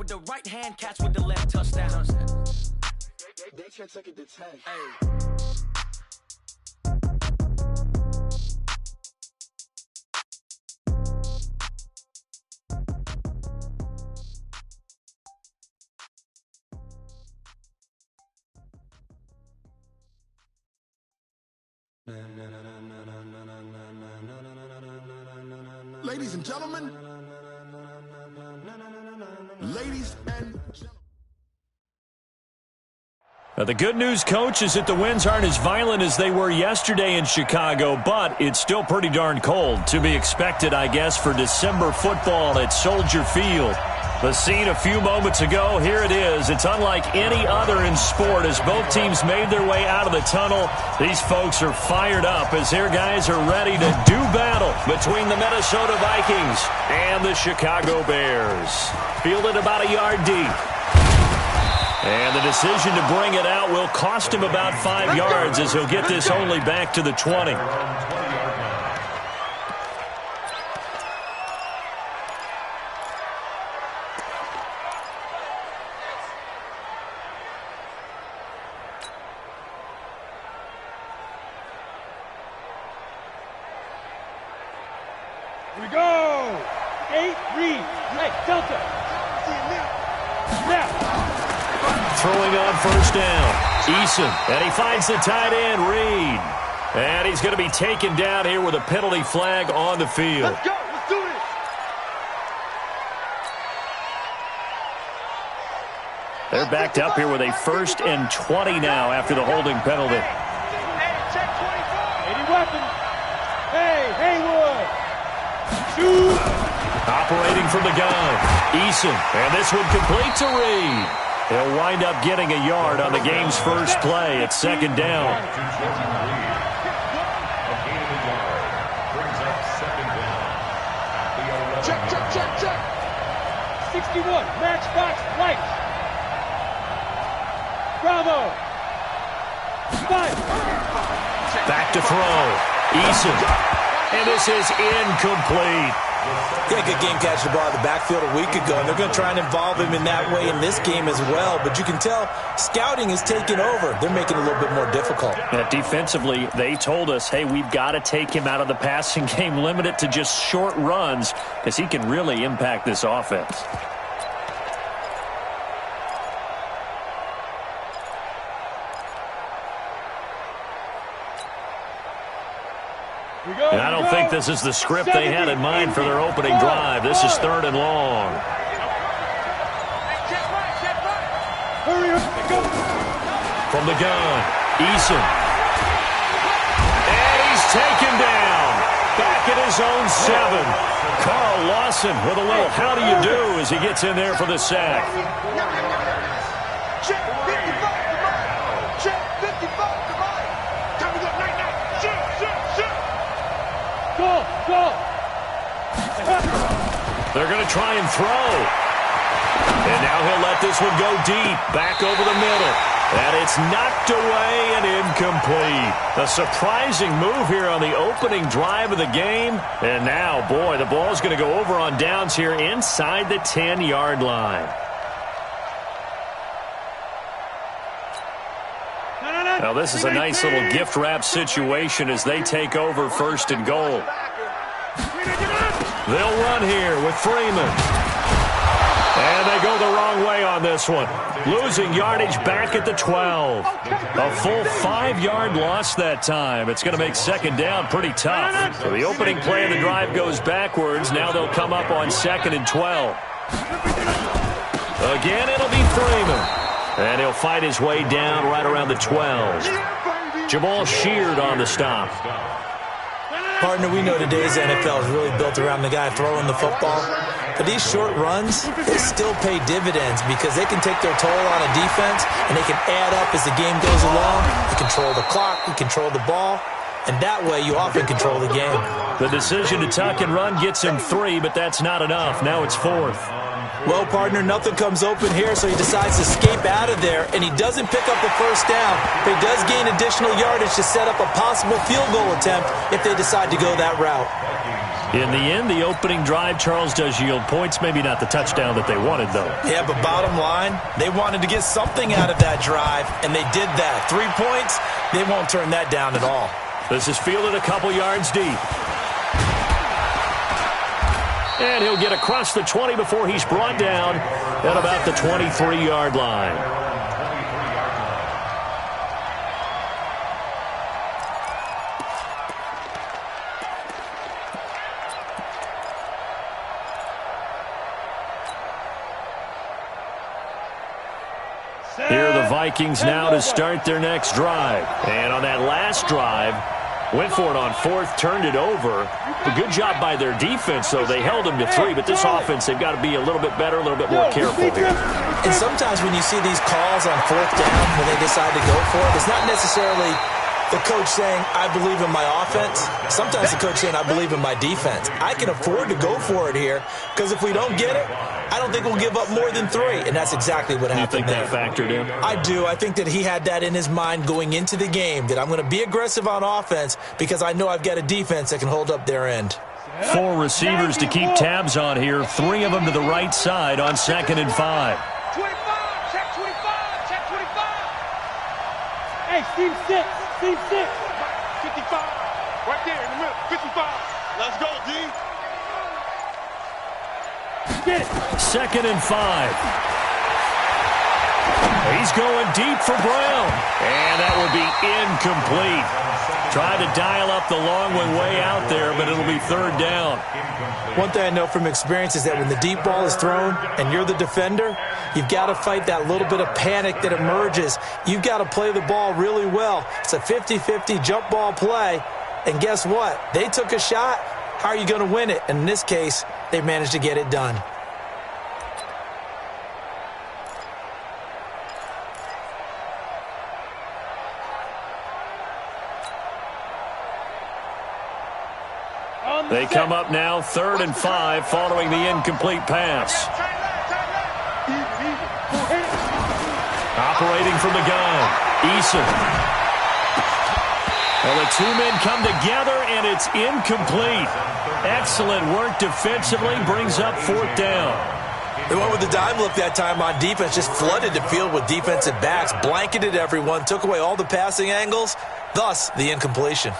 with the right hand, catch with the left, touchdown. They can't take it to 10. Hey. Ladies and gentlemen, Now, the good news, Coach, is that the winds aren't as violent as they were yesterday in Chicago, but it's still pretty darn cold. To be expected, I guess, for December football at Soldier Field. The scene a few moments ago, here it is. It's unlike any other in sport as both teams made their way out of the tunnel. These folks are fired up as their guys are ready to do battle between the Minnesota Vikings and the Chicago Bears. Fielded about a yard deep. And the decision to bring it out will cost him about 5 yards as he'll get this only back to the 20. Here we go! 8, read. Hey, Delta. Snap. Throwing on first down. Eason, and he finds the tight end, Reed. And he's going to be taken down here with a penalty flag on the field. Let's go. Let's do this. They're backed up here with a 1st and 20 now after the holding penalty. Hey, check 24. Any weapons? Hey, Haywood. Shoot. Operating from the gun. Eason, and this one complete to Reed. He'll wind up getting a yard on the game's first play at 2nd down. Check. 61, matchbox right. Bravo. 5. Back to throw. Eason. And this is incomplete. He had a good game catching the ball in the backfield a week ago, and they're going to try and involve him in that way in this game as well. But you can tell scouting is taking over. They're making it a little bit more difficult. Defensively, they told us, hey, we've got to take him out of the passing game, limit it to just short runs, because he can really impact this offense. And I don't think this is the script they had in mind for their opening drive. This is 3rd and long. From the gun, Eason. And he's taken down. Back at his own 7. Carl Lawson with a little how do you do as he gets in there for the sack. Check 55. Check 55. Go. They're going to try and throw. And now he'll let this one go deep, back over the middle. And it's knocked away and incomplete. A surprising move here on the opening drive of the game. And now, boy, the ball's going to go over on downs here inside the 10-yard line. Now, this is a nice little gift wrap situation as they take over 1st and goal. They'll run here with Freeman. And they go the wrong way on this one. Losing yardage back at the 12. A full 5-yard loss that time. It's going to make 2nd down pretty tough. So the opening play of the drive goes backwards. Now they'll come up on 2nd and 12. Again, it'll be Freeman. And he'll fight his way down right around the 12. Jamal Sheard on the stop. Partner, we know today's NFL is really built around the guy throwing the football. But these short runs, they still pay dividends because they can take their toll on a defense and they can add up as the game goes along. You control the clock, you control the ball, and that way you often control the game. The decision to tuck and run gets him 3, but that's not enough. Now it's 4th. Well, partner, nothing comes open here, so he decides to escape out of there, and he doesn't pick up the 1st down, but he does gain additional yardage to set up a possible field goal attempt if they decide to go that route. In the end, the opening drive, Charles, does yield points. Maybe not the touchdown that they wanted, though. Yeah, but bottom line, they wanted to get something out of that drive, and they did that. 3 points, they won't turn that down at all. This is fielded a couple yards deep. And he'll get across the 20 before he's brought down at about the 23-yard line. Here are the Vikings now to start their next drive. And on that last drive, went for it on fourth, turned it over. A good job by their defense, though. They held them to 3, but this offense, they've got to be a little bit better, a little bit more careful here. And sometimes when you see these calls on fourth down, when they decide to go for it, it's not necessarily the coach saying, I believe in my offense. Sometimes the coach saying, I believe in my defense. I can afford to go for it here because if we don't get it, I don't think we'll give up more than 3. And that's exactly what happened there. You think that factored in? I do. I think that he had that in his mind going into the game, that I'm going to be aggressive on offense because I know I've got a defense that can hold up their end. 4 receivers to keep tabs on here. 3 of them to the right side on 2nd and 5. 25, check 25, check 25. Hey, team 6, team 6. 55, right there in the middle, 55. Let's go, D. Get it. 2nd and 5. He's going deep for Brown. And that will be incomplete. Tried to dial up the long one way out there, but it'll be 3rd down. One thing I know from experience is that when the deep ball is thrown and you're the defender, you've got to fight that little bit of panic that emerges. You've got to play the ball really well. It's a 50-50 jump ball play. And guess what? They took a shot. How are you going to win it? And in this case, they managed to get it done. They come up now 3rd and 5 following the incomplete pass. Operating from the gun, Eason. Well, the 2 men come together, and it's incomplete. Excellent work defensively, brings up 4th down. They went with the dime look that time on defense, just flooded the field with defensive backs, blanketed everyone, took away all the passing angles, thus the incompletion.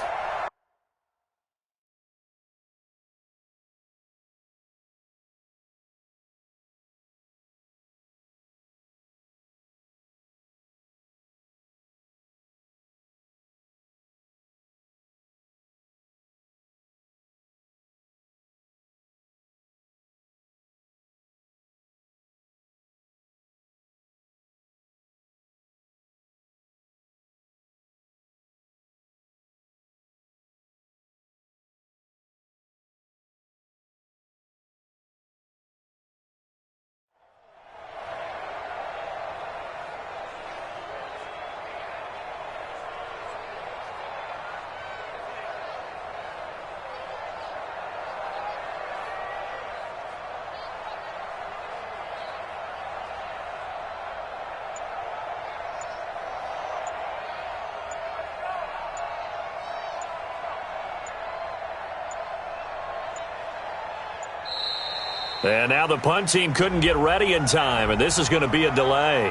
And now the punt team couldn't get ready in time, and this is going to be a delay.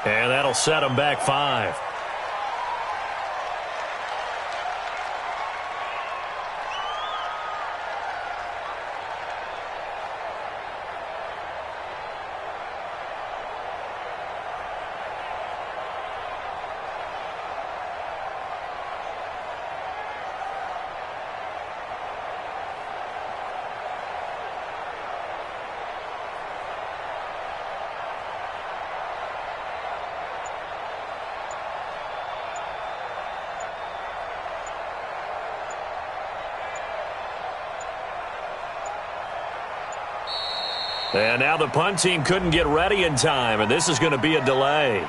And that'll set them back 5. And now the punt team couldn't get ready in time, and this is going to be a delay.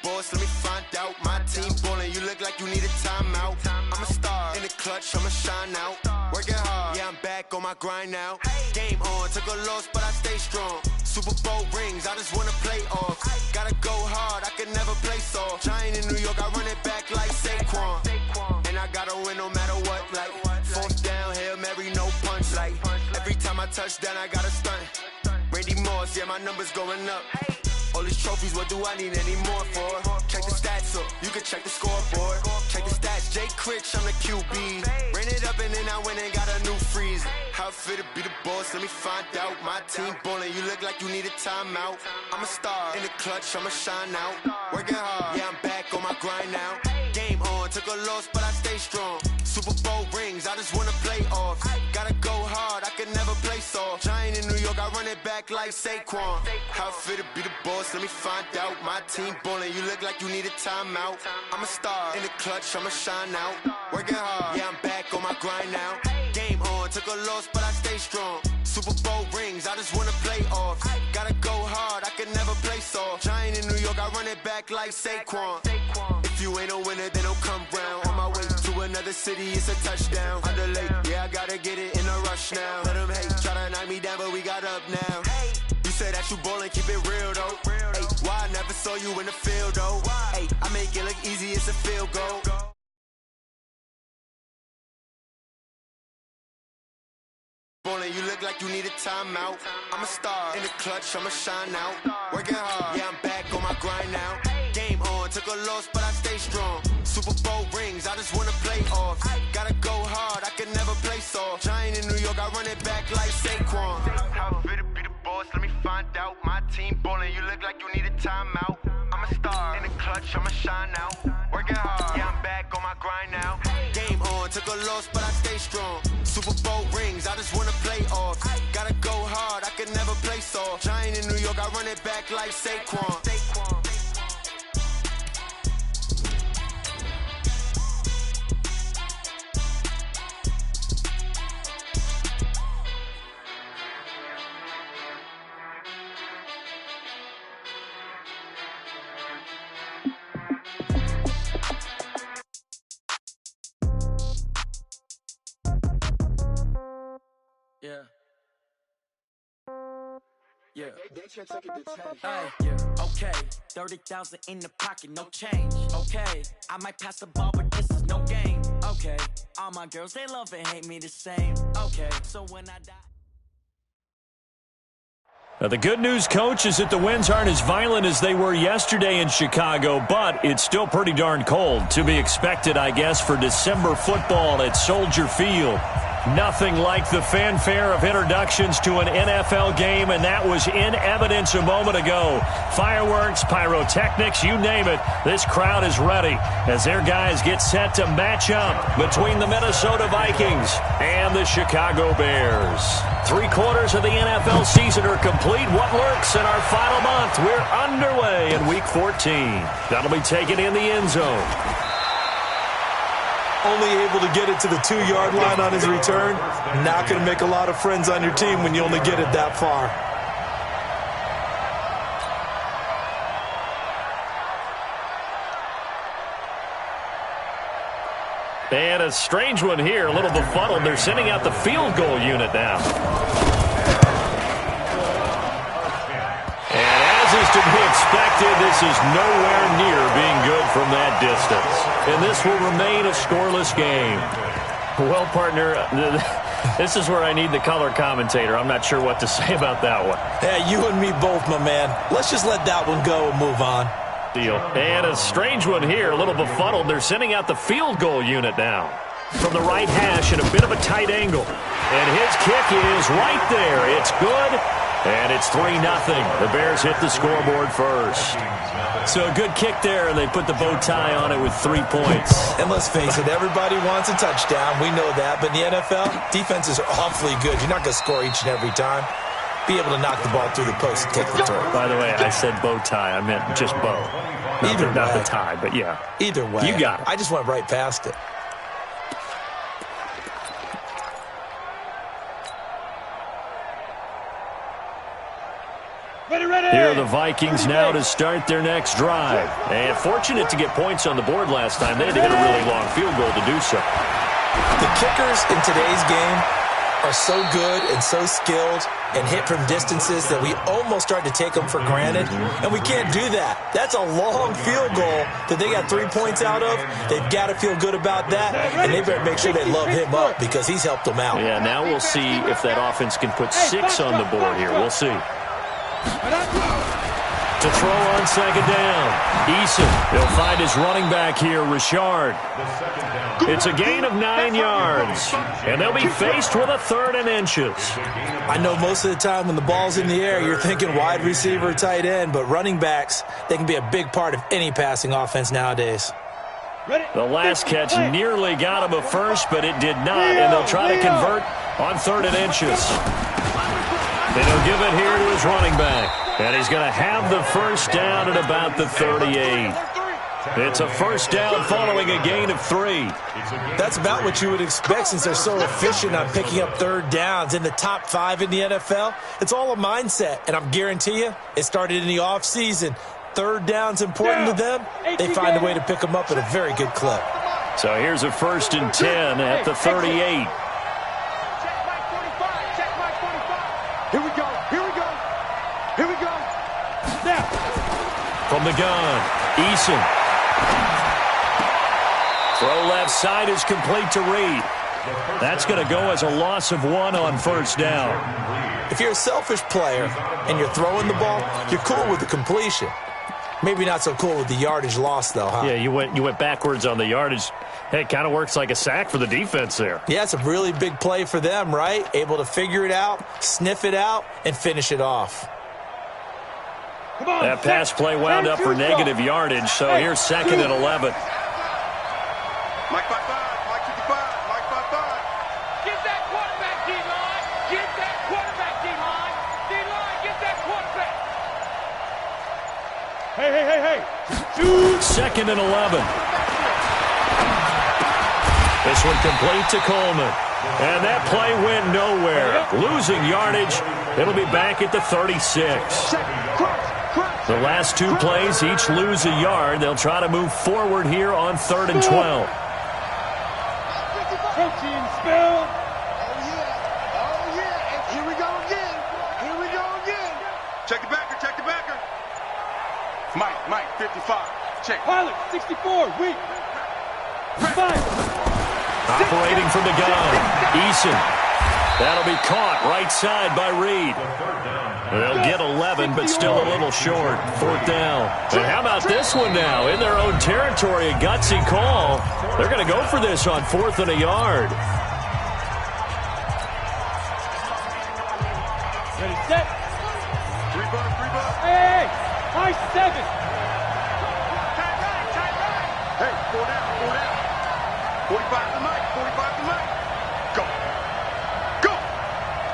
boss, let me find out. My team ballin', you look like you need a timeout. I'm a star, in the clutch, I'ma shine out. Working hard, yeah, I'm back on my grind now. Game on, took a loss, but I stay strong. Super Bowl rings, I just wanna play off. Gotta go hard, I can never play soft. Giant in New York, I run it back like Saquon. And I gotta win no matter what, like fourth down, Hail Mary, no punch. Like every time I touch down, I gotta stunt. Randy Moss, yeah, my numbers going up. All these trophies, what do I need any more for? Check the stats up, you can check the scoreboard. Check the stats, Jay Critch, I'm the QB. Ran it up and then I went and got a new freeze. How it feel to be the boss, let me find out. My team ballin', you look like you need a timeout. I'm a star, in the clutch, I'ma shine out. Working hard, yeah, I'm back on my grind now. Game on, took a loss, but I stay strong. Super Bowl rings, I just wanna play off. Gotta go hard, I can never play soft. Giant in New York, I run it back like Saquon. How it feel to be the boss, let me find out. My team ballin', you look like you need a timeout. I'm a star, in the clutch, I'ma shine out. Working hard, yeah, I'm back on my grind now. Game on, took a loss, but I stay strong. Super Bowl rings, I just wanna play off. Gotta go hard, I can never play soft. Giant in New York, I run it back like Saquon. If you ain't a winner, then don't come round. On my way to another city, it's a touchdown. Underlay, yeah, I gotta get it in a rush now. Let them hate, try to knock me down, but we got up now. You said that you ballin', keep it real though. Hey, why I never saw you in the field though? Hey, I make it look easy, it's a field goal. You look like you need a timeout. I'm a star, in the clutch, I'ma shine out. Working hard, yeah, I'm back on my grind now. Game on, took a loss, but I stay strong. Super Bowl rings, I just wanna play off. Gotta go hard, I can never play soft. Giant in New York, I run it back like Saquon. How it feel to be the boss, let me find out. My team ballin', you look like you need a timeout. I'm a star, in the clutch, I'ma shine out. Working hard, yeah, I'm back on my grind now. Game on, took a loss, but I stay strong. Super Bowl rings, I just wanna play off. Gotta go hard, I can never play soft. Giant in New York, I run it back like Saquon. Yeah. Yeah. Hey, yeah. Okay. 30,000 in the pocket, no change. Okay. I might pass the ball, but this is no game. Okay. All my girls, they love and hate me the same. Okay. So when I die. Now, the good news, Coach, is that the winds aren't as violent as they were yesterday in Chicago, but it's still pretty darn cold. To be expected, I guess, for December football at Soldier Field. Nothing like the fanfare of introductions to an NFL game, and that was in evidence a moment ago. Fireworks, pyrotechnics, you name it. This crowd is ready as their guys get set to match up between the Minnesota Vikings and the Chicago Bears. 3/4 of the NFL season are complete. What works in our final month? We're underway in Week 14. That'll be taken in the end zone. Only able to get it to the 2-yard line on his return. Not going to make a lot of friends on your team when you only get it that far. And a strange one here, a little befuddled. They're sending out the field goal unit now. And as is to be expected, this is nowhere near being good from that distance. And this will remain a scoreless game. Well, partner, this is where I need the color commentator. I'm not sure what to say about that one. Yeah, you and me both, my man. Let's just let that one go and move on. Deal. And a strange one here, a little befuddled. They're sending out the field goal unit now. From the right hash in a bit of a tight angle. And his kick is right there. It's good. And it's 3-0. The Bears hit the scoreboard first. So a good kick there, and they put the bow tie on it with 3 points. And let's face it, everybody wants a touchdown. We know that. But in the NFL, defenses are awfully good. You're not going to score each and every time. Be able to knock the ball through the post and kick the return. By the way, I said bow tie. I meant just bow. Not the tie, but yeah. Either way. You got it. I just went right past it. Ready, ready. Here are the Vikings now to start their next drive. And fortunate to get points on the board last time. They had to hit a really long field goal to do so. The kickers in today's game are so good and so skilled and hit from distances that we almost start to take them for granted, and we can't do that. That's a long field goal that they got 3 points out of. They've got to feel good about that, and they better make sure they love him up because he's helped them out. Yeah, now we'll see if that offense can put 6 on the board here. We'll see. To throw on second down, Eason. He'll find his running back here, Richard. It's a gain of 9 yards, and they'll be faced with a 3rd and inches. I know most of the time when the ball's in the air, you're thinking wide receiver, tight end, but running backs, they can be a big part of any passing offense nowadays. The last catch nearly got him a first, but it did not, and they'll try to convert on 3rd and inches. Then he'll give it here to his running back. And he's going to have the first down at about the 38. It's a first down following a gain of 3. That's about what you would expect since they're so efficient on picking up 3rd downs in the top 5 in the NFL. It's all a mindset, and I'm guarantee you it started in the offseason. 3rd down's important to them. They find a way to pick them up at a very good clip. So here's a 1st and 10 at the 38. Here we go. Here we go. Here we go. Now. From the gun, Eason. Throw left side is complete to Reed. That's going to go as a loss of 1 on 1st down. If you're a selfish player and you're throwing the ball, you're cool with the completion. Maybe not so cool with the yardage loss, though, huh? Yeah, you went backwards on the yardage. Hey, it kind of works like a sack for the defense there. Yeah, it's a really big play for them, right? Able to figure it out, sniff it out, and finish it off. That pass play wound up for negative yardage, so here's 2nd and 11. Mike 5-5, Mike 55, Mike 5-5. Get that quarterback, D-line. Get that quarterback, D-line. D-line, get that quarterback. Hey. 2nd and 11. This one complete to Coleman. And that play went nowhere. Losing yardage. It'll be back at the 36. The last 2 plays each lose a yard. They'll try to move forward here on 3rd and 12. Protein spill. Oh, yeah. Here we go again. Check the backer. Mike, 55. Check. Pilot, 64. Weak. 5. Operating from the gun, Eason. That'll be caught right side by Reed. They'll get 11, but still a little short. 4th down. And how about this one now? In their own territory, a gutsy call. They're going to go for this on 4th and a yard. Ready, set. 3 bucks. Hey, high 7. Hey, 4 down. 45 to Mike. Go.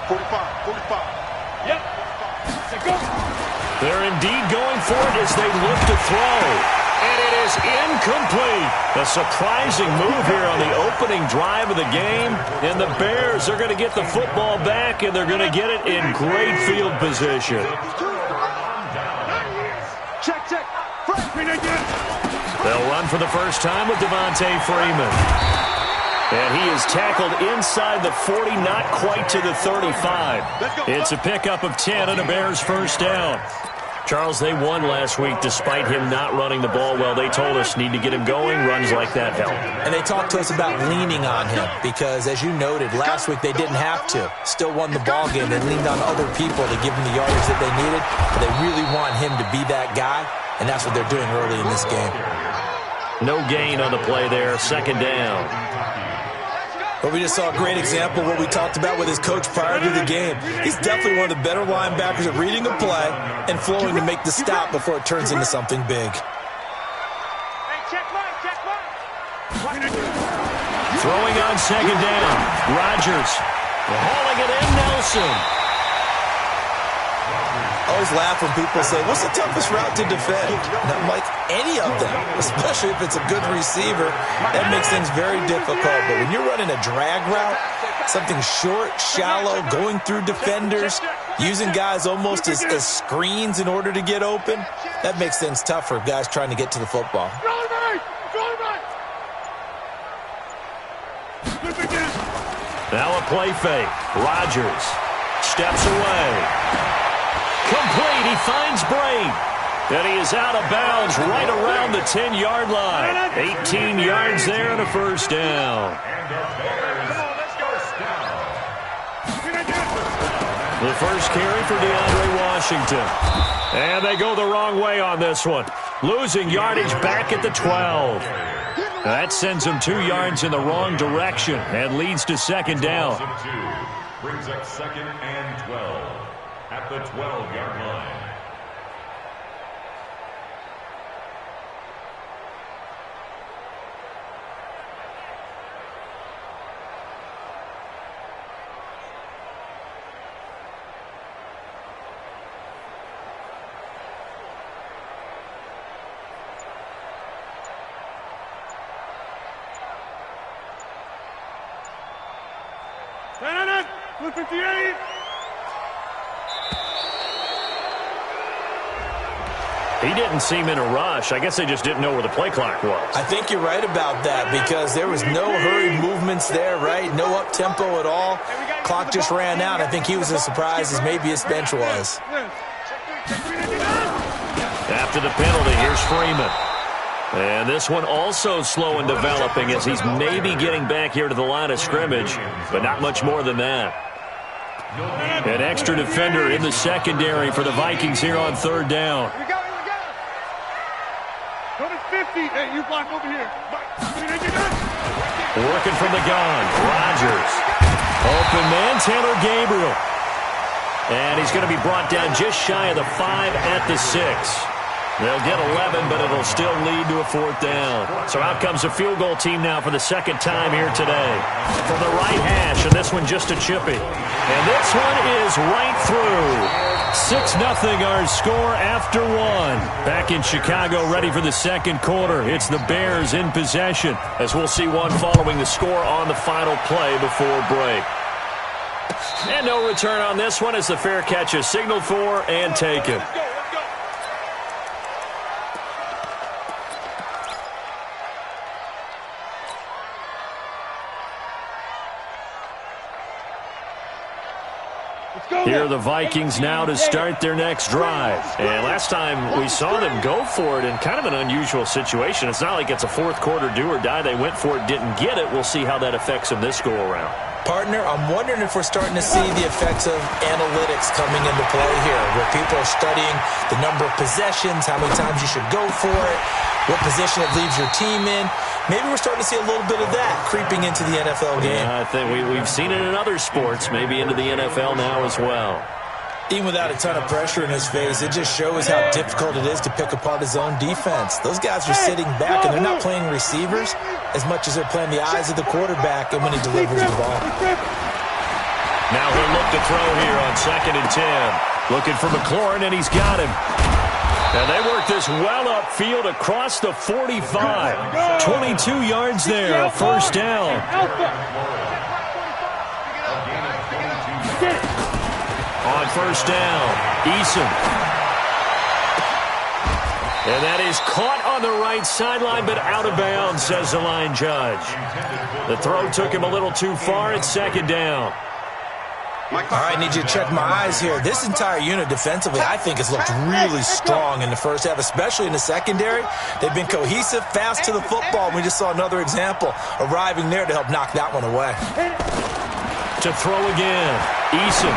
45. Yep. So go. They're indeed going for it as they look to throw. And it is incomplete. A surprising move here on the opening drive of the game. And the Bears are going to get the football back, and they're going to get it in great field position. Check. Freshman again. They'll run for the first time with Devontae Freeman. And he is tackled inside the 40, not quite to the 35. It's a pickup of 10 and a Bears first down. Charles, they won last week despite him not running the ball well. They told us need to get him going. Runs like that help. And they talked to us about leaning on him because, as you noted, last week they didn't have to. Still won the ball game. They leaned on other people to give him the yardage that they needed. But they really want him to be that guy, and that's what they're doing early in this game. No gain on the play there. 2nd down. But we just saw a great example of what we talked about with his coach prior to the game. He's definitely one of the better linebackers at reading a play and flowing to make the stop before it turns into something big. Hey, check Mike. Throwing on 2nd down. Rodgers hauling it in. Nelson. I always laugh when people say, what's the toughest route to defend? And I'm like, any of them, especially if it's a good receiver. That makes things very difficult. But when you're running a drag route, Something short, shallow, going through defenders, using guys almost as screens in order to get open. That makes things tough for guys trying to get to the football. Now a play fake. Rodgers steps away. Complete. He finds Braid. And he is out of bounds right around the 10-yard line. 18 yards there and a first down. The first carry for DeAndre Washington. And they go the wrong way on this one. Losing yardage back at the 12. That sends them 2 yards in the wrong direction and leads to second down. Brings up second and 12 at the 12-yard line. He didn't seem in a rush. I guess they just didn't know where the play clock was. I think you're right about that because there was no hurried movements there, right? No up-tempo at all. Clock just ran out. I think he was as surprised as maybe his bench was. After the penalty, here's Freeman. And this one also slow in developing as he's maybe getting back here to the line of scrimmage, but not much more than that. An extra defender in the secondary for the Vikings here on third down. Hey, you block over here. Working from the gun. Rodgers. Open man, Taylor Gabriel. And he's going to be brought down just shy of the 5 at the 6. They'll get 11, but it'll still lead to a fourth down. So out comes the field goal team now for the second time here today. From the right hash, and this one just a chippy. And this one is right through. 6-0 our score after one. Back in Chicago, ready for the second quarter. It's the Bears in possession, as we'll see one following the score on the final play before break. And no return on this one as the fair catch is signaled for and taken. Here are the Vikings now to start their next drive. And last time we saw them go for it in kind of an unusual situation. It's not like it's a fourth quarter do or die. They went for it, didn't get it. We'll see how that affects them this go-around. Partner, I'm wondering if we're starting to see the effects of analytics coming into play here, where people are studying the number of possessions, how many times you should go for it, what position it leaves your team in. Maybe we're starting to see a little bit of that creeping into the NFL game. Yeah, I think we've seen it in other sports, maybe into the NFL now as well. Even without a ton of pressure in his face, it just shows how difficult it is to pick apart his own defense. Those guys are sitting back, and they're not playing receivers as much as they're playing the eyes of the quarterback and when he delivers the ball. Now he'll look to throw here on 2nd and 10. Looking for McLaurin, and he's got him. And they work this well upfield across the 45. 22 yards there, a first down. On first down, Eason. And that is caught on the right sideline, but out of bounds, says the line judge. The throw took him a little too far. It's second down. All right, I need you to check my eyes here. This entire unit defensively, I think, has looked really strong in the first half, especially in the secondary. They've been cohesive, fast to the football. We just saw another example arriving there to help knock that one away. To throw again, Eason.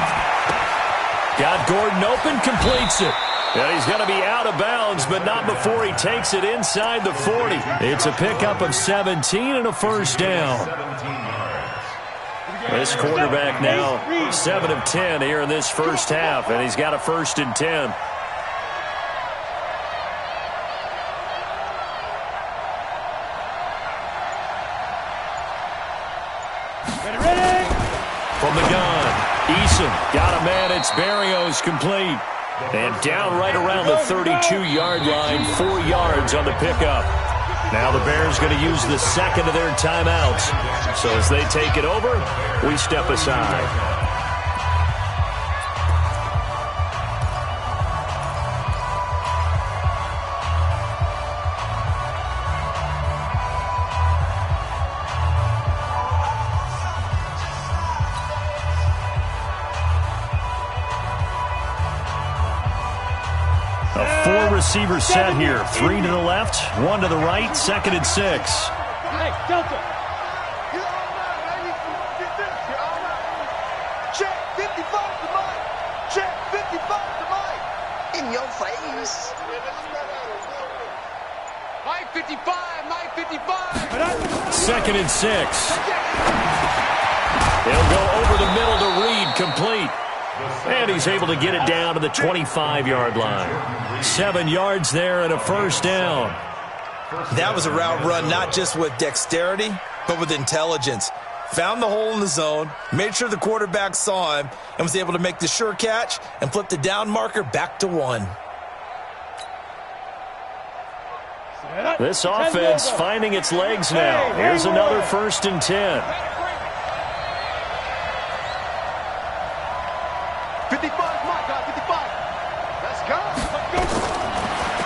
Got Gordon open, completes it. And he's going to be out of bounds, but not before he takes it inside the 40. It's a pickup of 17 and a first down. This quarterback now 7 of 10 here in this first half, and he's got a 1st and 10. From the gun, Eason got a man. It's Berrios complete. And down right around the 32-yard line, 4 yards on the pickup. Now the Bears going to use the second of their timeouts. So as they take it over, we step aside. Receiver set here. 3 to the left, 1 to the right, 2nd and 6. Hey, Delta. Check 55 to Mike. Check 55 to Mike. In your face. Mike 55, Mike 55. 2nd and 6. He'll go over the middle to Reed, complete. And he's able to get it down to the 25-yard line. 7 yards there and a first down. That was a route run not just with dexterity, but with intelligence. Found the hole in the zone, made sure the quarterback saw him, and was able to make the sure catch and flip the down marker back to 1. This offense finding its legs now. Here's another 1st and 10. 55, my God, 55. Let's go.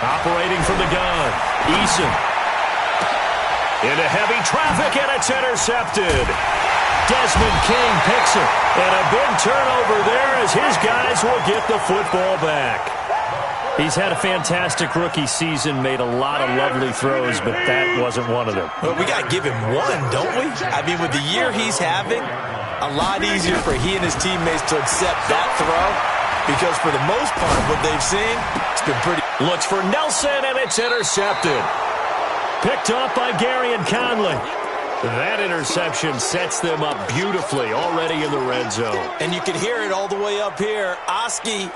Operating from the gun, Eason. Into heavy traffic, and it's intercepted. Desmond King picks it. And a big turnover there as his guys will get the football back. He's had a fantastic rookie season, made a lot of lovely throws, but that wasn't one of them. Well, we got to give him one, don't we? I mean, with the year he's having, a lot easier for he and his teammates to accept that throw, because for the most part, what they've seen, it's been pretty. Looks for Nelson, and it's intercepted. Picked off by Gary and Conley. That interception sets them up beautifully already in the red zone. And you can hear it all the way up here. Oski,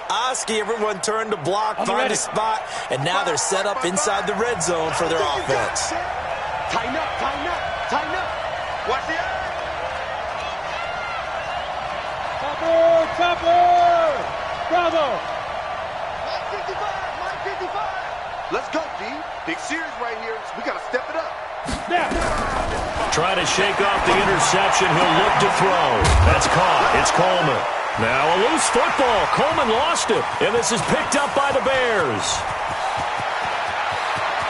everyone turned to block, find a spot, and now they're set up inside the red zone for their offense. Tighten up, tighten up, tighten up. Watch the eye. Chopper! Bravo! Mike 55, Mike 55. Let's go, D. Big series right here. We got to step it up. Now. Trying to shake off the interception. He'll look to throw. That's caught. It's Coleman. Now a loose football. Coleman lost it. And this is picked up by the Bears.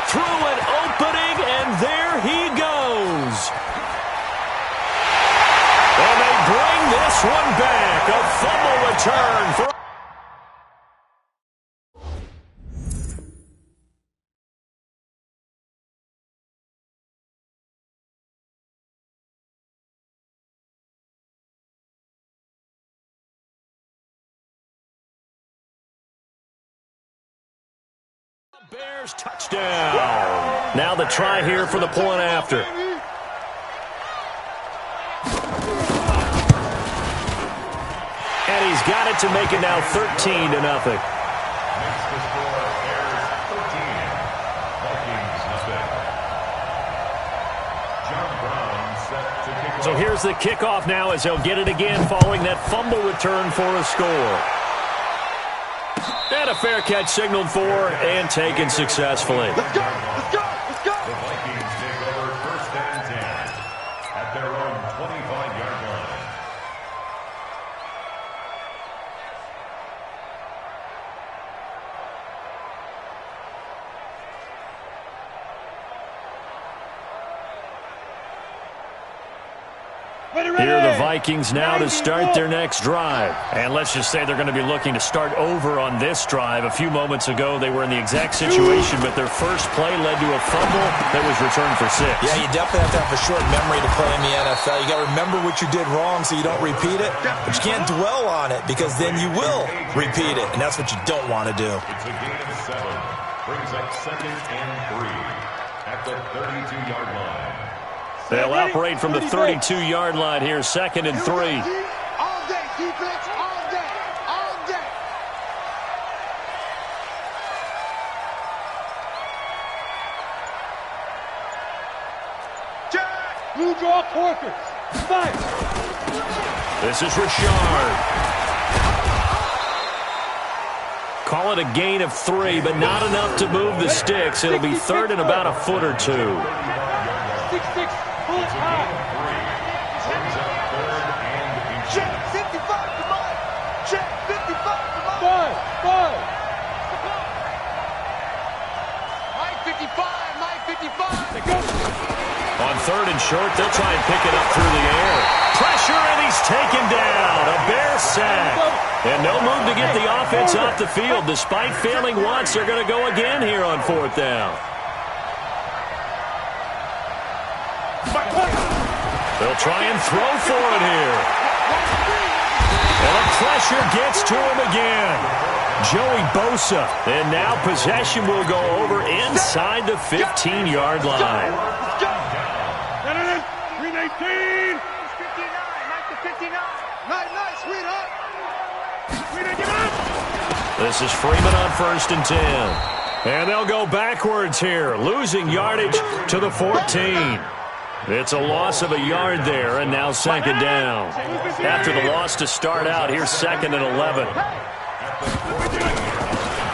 Through an opening, and there he goes. And they bring this one back. A fumble return for... Bears touchdown. Now the try here for the point after. And he's got it to make it now 13-0. So here's the kickoff now as he'll get it again following that fumble return for a score. And a fair catch signaled for and taken successfully. Let's go, let's go, let's go. The Vikings take over 1st and 10 at their own 25-yard line. Here are the Vikings now to start their next drive. And let's just say they're going to be looking to start over on this drive. A few moments ago, they were in the exact situation, but their first play led to a fumble that was returned for 6. Yeah, you definitely have to have a short memory to play in the NFL. You got to remember what you did wrong so you don't repeat it, but you can't dwell on it because then you will repeat it, and that's what you don't want to do. It's a gain of 7. Brings up 2nd and 3 at the 32-yard line. They'll operate from the 32-yard line here, 2nd and 3. All day, defense, all day, all day. Jack! Blue draw Corkers. Fight! This is Richard. Call it a gain of 3, but not enough to move the sticks. It'll be third and about a foot or two. 6-6, pull it high. Check 55, come on. Check 55, come on. 5. My 55. Go. On third and short, they'll try and pick it up through the air. Pressure, and he's taken down. A Bear sack. And no move to get the offense off the field. Despite failing once, they're going to go again here on fourth down. They'll try and throw for it here. And the pressure gets to him again. Joey Bosa. And now possession will go over inside the 15-yard line. 319. 59. Nice, sweetheart. This is Freeman on first and 10. And they'll go backwards here, losing yardage to the 14. It's a loss of a yard there, and now second down. After the loss to start out, here's second and 11.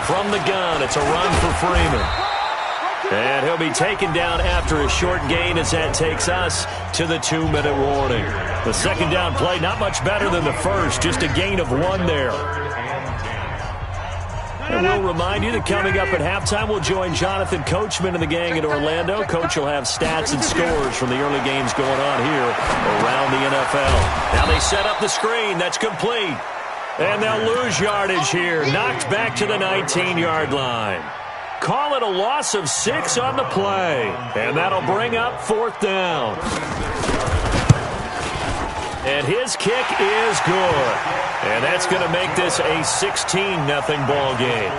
From the gun, it's a run for Freeman. And he'll be taken down after a short gain as that takes us to the 2-minute warning. The second down play, not much better than the first, just a gain of 1 there. And we'll remind you that coming up at halftime, we'll join Jonathan Coachman and the gang in Orlando. Coach will have stats and scores from the early games going on here around the NFL. Now they set up the screen. That's complete. And they'll lose yardage here. Knocked back to the 19-yard line. Call it a loss of 6 on the play. And that'll bring up fourth down. And his kick is good. And that's going to make this a 16-0 ball game.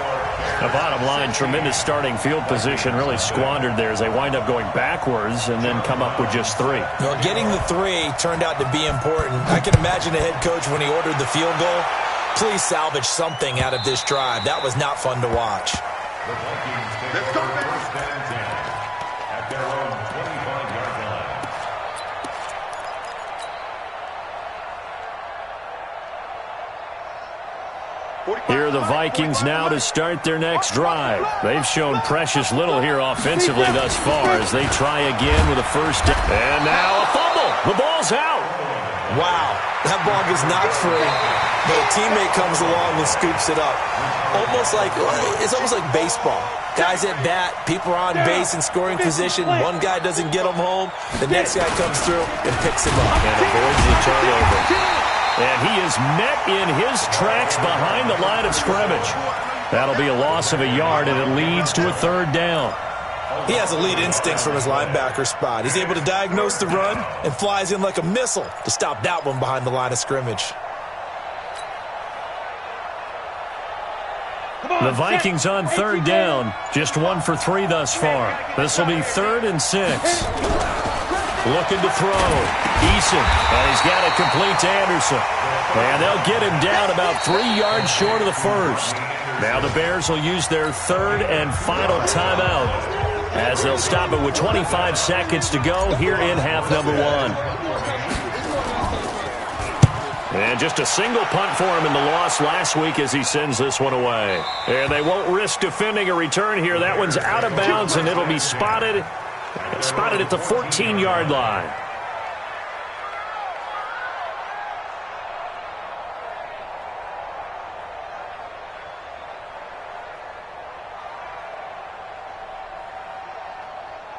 The bottom line, tremendous starting field position, really squandered there as they wind up going backwards and then come up with just 3. Well, getting the 3 turned out to be important. I can imagine the head coach when he ordered the field goal. Please salvage something out of this drive. That was not fun to watch. Let's go, man. At their own 25-yard line. Here are the Vikings now to start their next drive. They've shown precious little here offensively thus far as they try again with a first down. And now a fumble. The ball's out. Wow, that ball gets knocked free, but a teammate comes along and scoops it up. It's almost like baseball. Guys at bat, people are on base in scoring position. One guy doesn't get them home. The next guy comes through and picks him up. And avoids the turnover. And he is met in his tracks behind the line of scrimmage. That'll be a loss of a yard, and it leads to a third down. He has elite instincts from his linebacker spot. He's able to diagnose the run and flies in like a missile to stop that one behind the line of scrimmage. The Vikings on third down. Just 1 for 3 thus far. This will be 3rd and 6. Looking to throw. Eason. And he's got it complete to Anderson. And they'll get him down about 3 yards short of the first. Now the Bears will use their 3rd and final timeout as they'll stop it with 25 seconds to go here in half number 1. And just a single punt for him in the loss last week as he sends this one away. And they won't risk defending a return here. That one's out of bounds, and it'll be spotted at the 14-yard line.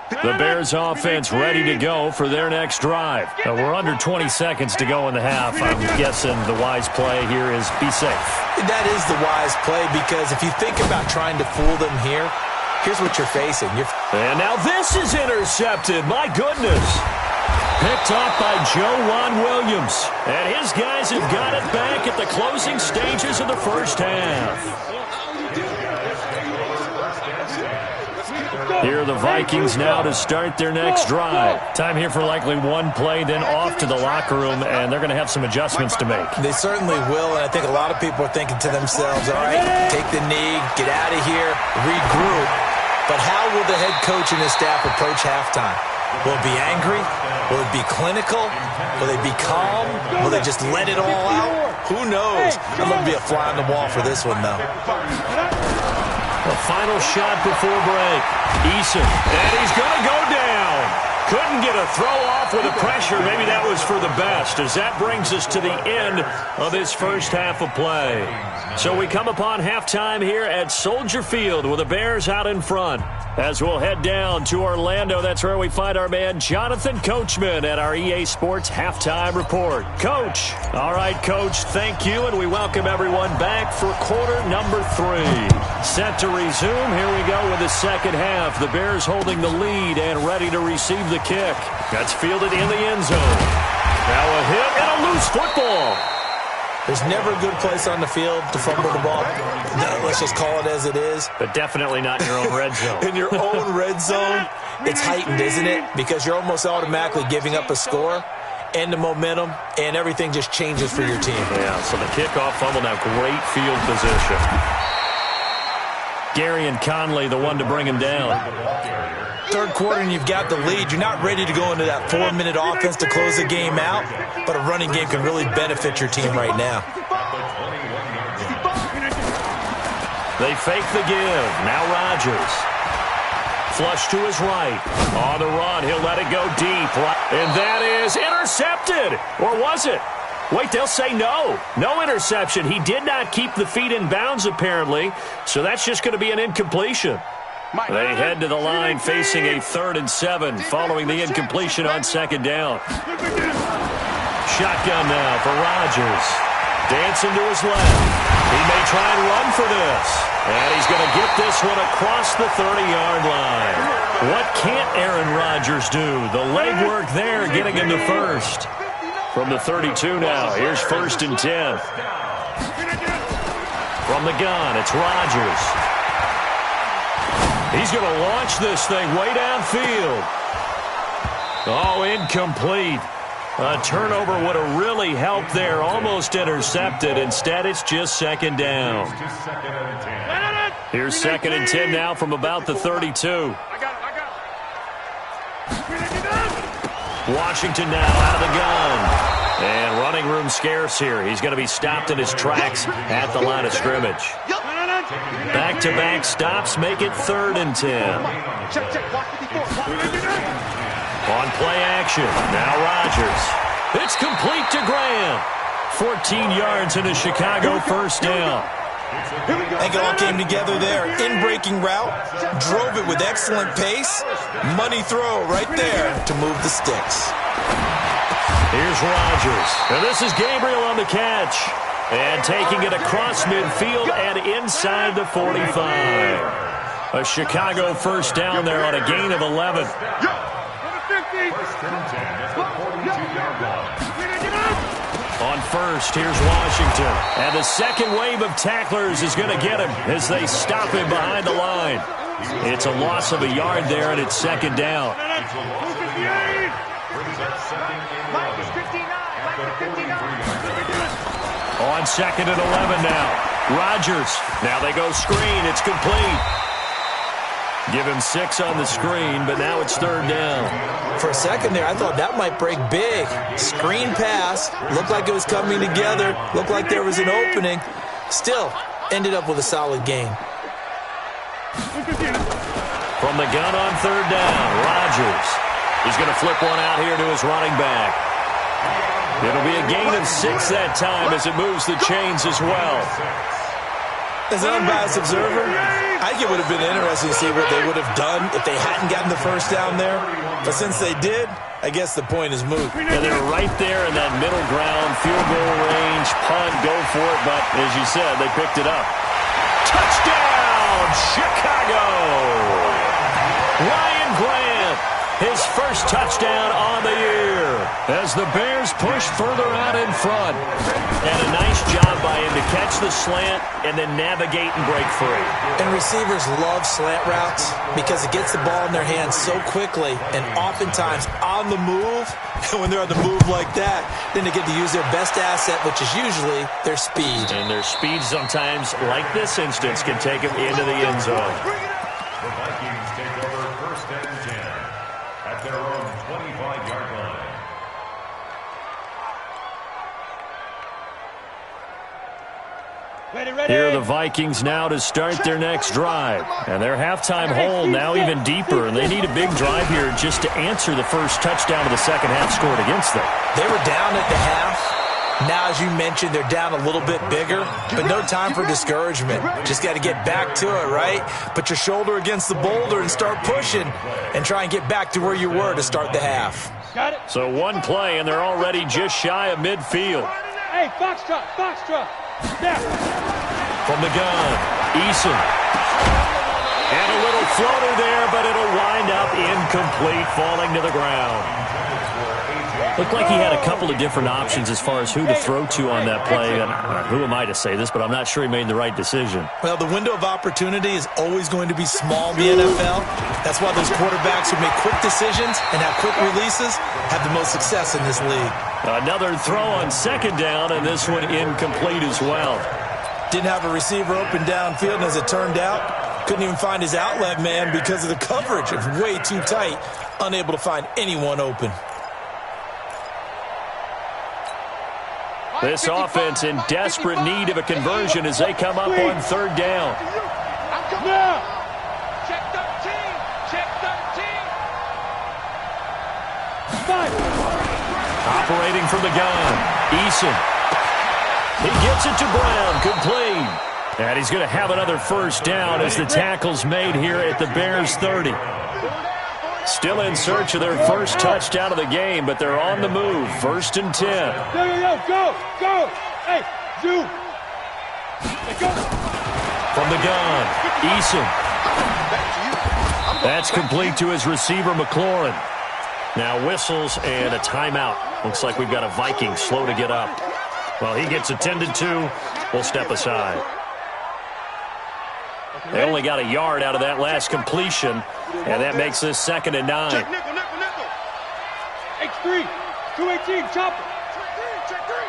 The Bears offense ready to go for their next drive. We're under 20 seconds to go in the half. I'm guessing the wise play here is be safe. That is the wise play because if you think about trying to fool them here, here's what you're facing. And now this is intercepted. My goodness. Picked off by Joejuan Williams. And his guys have got it back at the closing stages of the first half. Here are the Vikings now to start their next drive. Time here for likely one play, then off to the locker room, and they're going to have some adjustments to make. They certainly will, and I think a lot of people are thinking to themselves, all right, take the knee, get out of here, regroup. But how will the head coach and his staff approach halftime? Will it be angry? Will it be clinical? Will they be calm? Will they just let it all out? Who knows? I'd love to be a fly on the wall for this one, though. The final shot before break. Eason, and he's going to go down. Couldn't get a throw off with the pressure. Maybe that was for the best, as that brings us to the end of this first half of play. So we come upon halftime here at Soldier Field with the Bears out in front. As we'll head down to Orlando, that's where we find our man Jonathan Coachman at our EA Sports Halftime Report. Coach. All right, Coach, thank you, and we welcome everyone back for quarter number 3. Set to resume. Here we go with the second half. The Bears holding the lead and ready to receive the kick. That's fielded in the end zone. Now a hit and a loose football. There's never a good place on the field to fumble the ball. Let's just call it as it is. But definitely not in your own red zone. In your own red zone, it's heightened, isn't it? Because you're almost automatically giving up a score and the momentum, and everything just changes for your team. Yeah, so the kickoff fumble, now great field position. Gary and Conley, the one to bring him down. Third quarter and you've got the lead. You're not ready to go into that 4-minute offense to close the game out, but a running game can really benefit your team right now. They fake the give. Now Rodgers. Flush to his right. On the run, he'll let it go deep. And that is intercepted. Or was it? Wait, they'll say no. No interception. He did not keep the feet in bounds, apparently, so that's just going to be an incompletion. They head to the line facing a 3rd and 7 following the incompletion on second down. Shotgun now for Rodgers. Dancing to his left. He may try and run for this. And he's going to get this one across the 30-yard line. What can't Aaron Rodgers do? The legwork there getting him to first. From the 32 now, here's 1st and 10. From the gun, it's Rodgers. He's going to launch this thing way downfield. Oh, incomplete. A turnover would have really helped there. Almost intercepted. Instead, it's just second down. Here's 2nd and 10 now from about the 32. Washington now out of the gun. And running room scarce here. He's going to be stopped in his tracks at the line of scrimmage. Back-to-back stops make it 3rd and 10. On play action, now Rodgers. It's complete to Graham. 14 yards and a Chicago first down. I think it all came together there. In-breaking route, drove it with excellent pace. Money throw right there to move the sticks. Here's Rodgers. And this is Gabriel on the catch. And taking it across midfield and inside the 45. A Chicago first down there on a gain of 11. On first, here's Washington. And the second wave of tacklers is going to get him as they stop him behind the line. It's a loss of a yard there, and it's second down. On 2nd and 11 now. Rodgers. Now they go screen. It's complete. Give him 6 on the screen, but now it's 3rd down. For a second there, I thought that might break big. Screen pass. Looked like it was coming together. Looked like there was an opening. Still, ended up with a solid gain. From the gun on 3rd down, Rodgers. He's going to flip one out here to his running back. It'll be a gain of 6 that time as it moves the chains as well. As an unbiased observer, I think it would have been interesting to see what they would have done if they hadn't gotten the first down there. But since they did, I guess the point is moot. Yeah, they're right there in that middle ground, field goal range, punt, go for it. But as you said, they picked it up. Touchdown, Chicago! Ryan Grant, his first touchdown on the year as the Bears push further out in front. And a nice job by him to catch the slant and then navigate and break free. And receivers love slant routes because it gets the ball in their hands so quickly and oftentimes on the move. And when they're on the move like that, then they get to use their best asset, which is usually their speed. And their speed sometimes, like this instance, can take them into the end zone. The Vikings take over 1st and 10 at their own own 25-yard line. Here are the Vikings now to start their next drive. And their halftime hole now even deeper, and they need a big drive here just to answer the first touchdown of the second half scored against them. They were down at the half. Now, as you mentioned, they're down a little bit bigger, but no time for discouragement. Just got to get back to it, right? Put your shoulder against the boulder and start pushing and try and get back to where you were to start the half. Got it. So one play, and they're already just shy of midfield. Hey, Foxtrot, Foxtrot. Now. From the gun, Eason. And a little floater there, but it'll wind up incomplete, falling to the ground. Looked like he had a couple of different options as far as who to throw to on that play. And who am I to say this, but I'm not sure he made the right decision. Well, the window of opportunity is always going to be small in the NFL. That's why those quarterbacks who make quick decisions and have quick releases have the most success in this league. Another throw on second down, and this one incomplete as well. Didn't have a receiver open downfield, and as it turned out, couldn't even find his outlet man because of the coverage. It was way too tight, unable to find anyone open. This offense in desperate need of a conversion as they come up on third down. Now. Check 13. Check 13. Five. Operating from the gun, Eason. He gets it to Brown, complete. And he's going to have another first down as the tackle's made here at the Bears' 30. Still in search of their first touchdown of the game, but they're on the move. 1st and 10. Go, go. Hey, Zoo. Go. From the gun, Eason. That's complete to his receiver, McLaurin. Now whistles and a timeout. Looks like we've got a Viking slow to get up. Well, he gets attended to. We'll step aside. They only got a yard out of that last completion, and that makes this 2nd and 9. Check nickel. X3, 218, chopper. Check 3.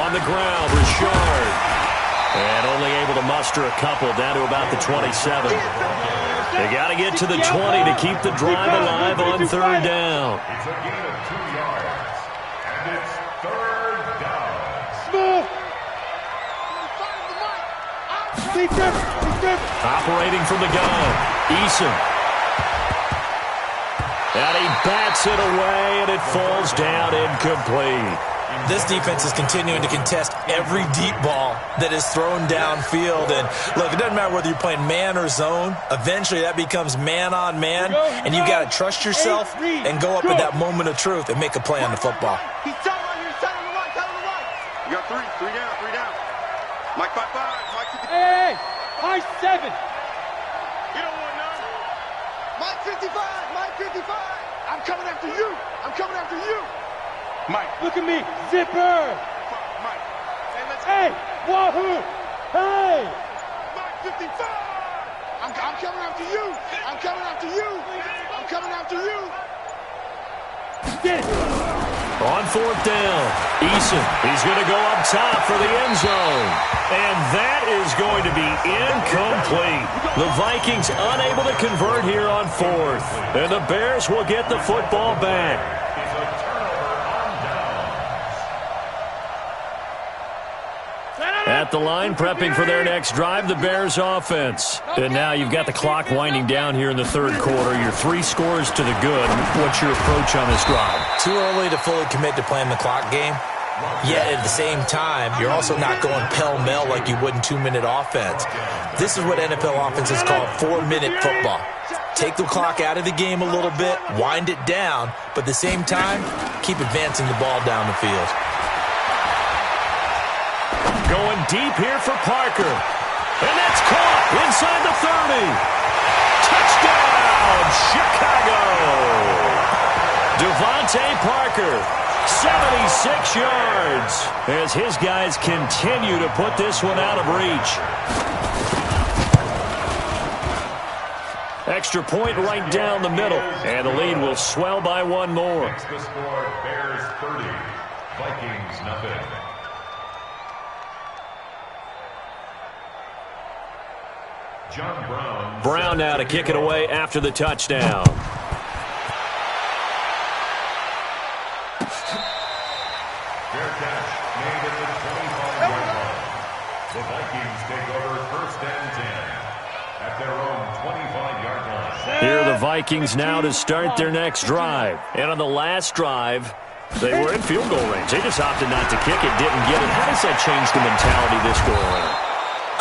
On the ground, Richard. And only able to muster a couple down to about the 27. They got to get to the 20 to keep the drive alive on third down. It's a gain of 2 yards, and it's third down. Smooth. Operating from the gun, Eason. And he bats it away, and it falls down incomplete. This defense is continuing to contest every deep ball that is thrown downfield. And look, it doesn't matter whether you're playing man or zone. Eventually, that becomes man on man, and you got to trust yourself and go up at that moment of truth and make a play on the football. He's tight right here. Tight on the right. You got three down. Mike 5-5. Mike 50. Hey, high 7. You don't want none. Mike 55. I'm coming after you. Mike. Look at me, zipper. Mike. Hey, wahoo. Hey. Mike 55. I'm coming after you. Get it. On fourth down, Eason. He's going to go up top for the end zone. And that is going to be incomplete. The Vikings unable to convert here on fourth. And the Bears will get the football back. At the line, prepping for their next drive, the Bears offense. And now you've got the clock winding down here in the third quarter. Your 3 scores to the good. What's your approach on this drive? Too early to fully commit to playing the clock game. Yet at the same time, you're also not going pell-mell like you would in 2-minute offense. This is what NFL offenses call 4-minute football. Take the clock out of the game a little bit, wind it down, but at the same time, keep advancing the ball down the field. Going deep here for Parker. And that's caught inside the 30. Touchdown, Chicago. Devontae Parker, 76 yards, as his guys continue to put this one out of reach. Extra point right down the middle, and the lead will swell by 1 more. Makes the score Bears 30, Vikings nothing. Brown now to kick it away after the touchdown. Fair catch made at the 25-yard line. The Vikings take over 1st and 10 at their own 25-yard line. Here are the Vikings now to start their next drive. And on the last drive, they were in field goal range. They just opted not to kick it, didn't get it. How does that change the mentality this go around?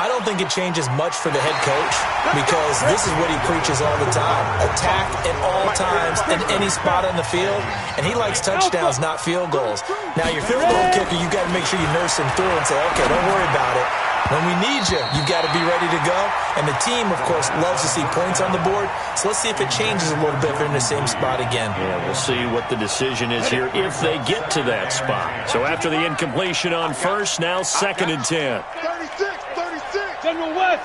I don't think it changes much for the head coach because this is what he preaches all the time. Attack at all times in any spot on the field, and he likes touchdowns, not field goals. Now, your field goal kicker, you've got to make sure you nurse him through and say, okay, don't worry about it. When we need you, you've got to be ready to go. And the team, of course, loves to see points on the board. So let's see if it changes a little bit if they're in the same spot again. Yeah, we'll see what the decision is here if they get to that spot. So after the incompletion on first, now 2nd and 10. 36. General West.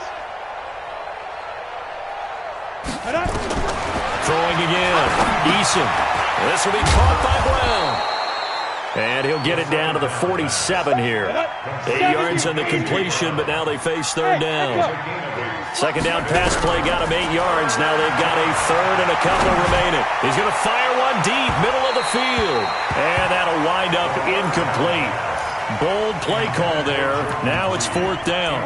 Throwing again. Eason. This will be caught by Brown. And he'll get it down to the 47 here. 8 yards on the completion, but now they face 3rd down. 2nd down pass play got him 8 yards. Now they've got a 3rd and a couple remaining. He's going to fire one deep, middle of the field. And that'll wind up incomplete. Bold play call there. Now it's 4th down.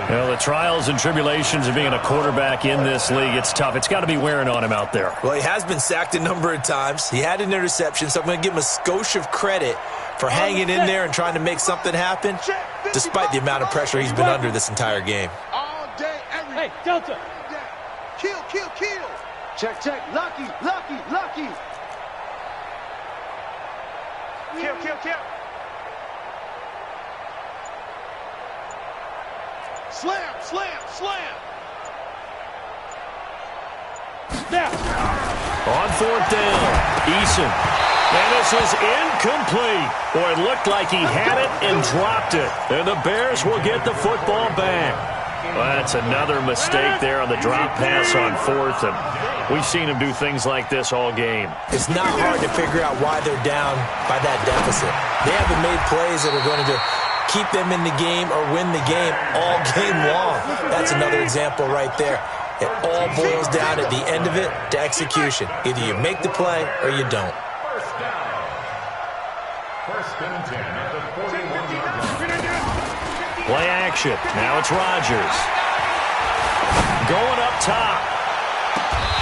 Well, the trials and tribulations of being a quarterback in this league, it's tough. It's got to be wearing on him out there. Well, he has been sacked a number of times. He had an interception, so I'm going to give him a skosh of credit for hanging in there and trying to make something happen, despite the amount of pressure he's been under this entire game. All day, every day. Hey, Delta. Kill. Check. Lucky. Kill. Slam. Now. On 4th down, Eason. And this is incomplete. Boy, it looked like he had it and dropped it. And the Bears will get the football back. Well, that's another mistake there on the drop pass on 4th. And we've seen him do things like this all game. It's not hard to figure out why they're down by that deficit. They haven't made plays that are going to keep them in the game or win the game all game long. That's another example right there. It all boils down at the end of it to execution. Either you make the play or you don't. 1st and 10 at the 41-yard line. Play action. Now it's Rodgers. Going up top.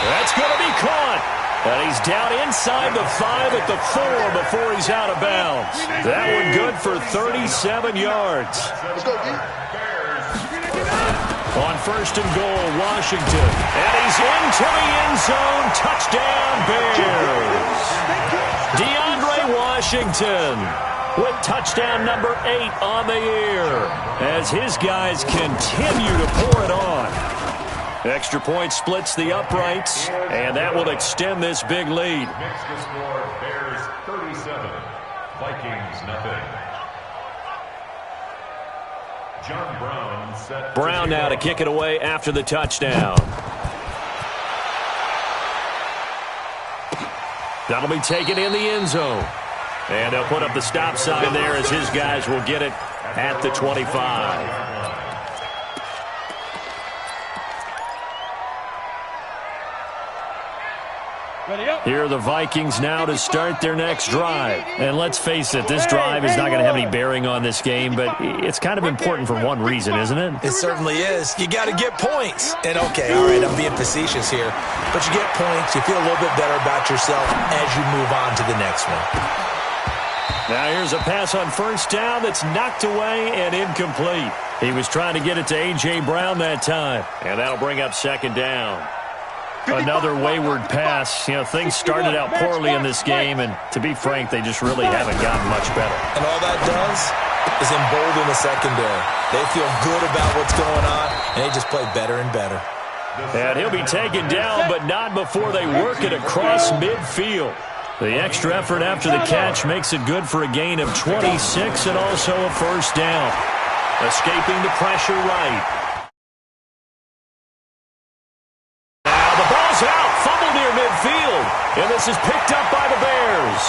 That's going to be caught. And he's down inside the 5 at the 4 before he's out of bounds. That one good for 37 yards. Let's go, D. On 1st and goal, Washington. And he's into the end zone. Touchdown, Bears. DeAndre Washington with touchdown number 8 on the year as his guys continue to pour it on. Extra point splits the uprights, and that will extend this big lead. Makes the score Bears 37, Vikings nothing. John Brown set. Brown now to kick it away after the touchdown. That'll be taken in the end zone. And they'll put up the stop sign there as his guys will get it at the 25. Here are the Vikings now to start their next drive. And let's face it, this drive is not going to have any bearing on this game, but it's kind of important for one reason, isn't it? It certainly is. You got to get points. And okay, all right, I'm being facetious here, but you get points, you feel a little bit better about yourself as you move on to the next one. Now here's a pass on 1st down that's knocked away and incomplete. He was trying to get it to A.J. Brown that time, and that'll bring up 2nd down. Another wayward pass. You know, things started out poorly in this game, and to be frank, they just really haven't gotten much better. And all that does is embolden the secondary. They feel good about what's going on, and they just play better and better. And he'll be taken down, but not before they work it across midfield. The extra effort after the catch makes it good for a gain of 26 and also a 1st down. Escaping the pressure right. Out, fumble near midfield, and this is picked up by the Bears.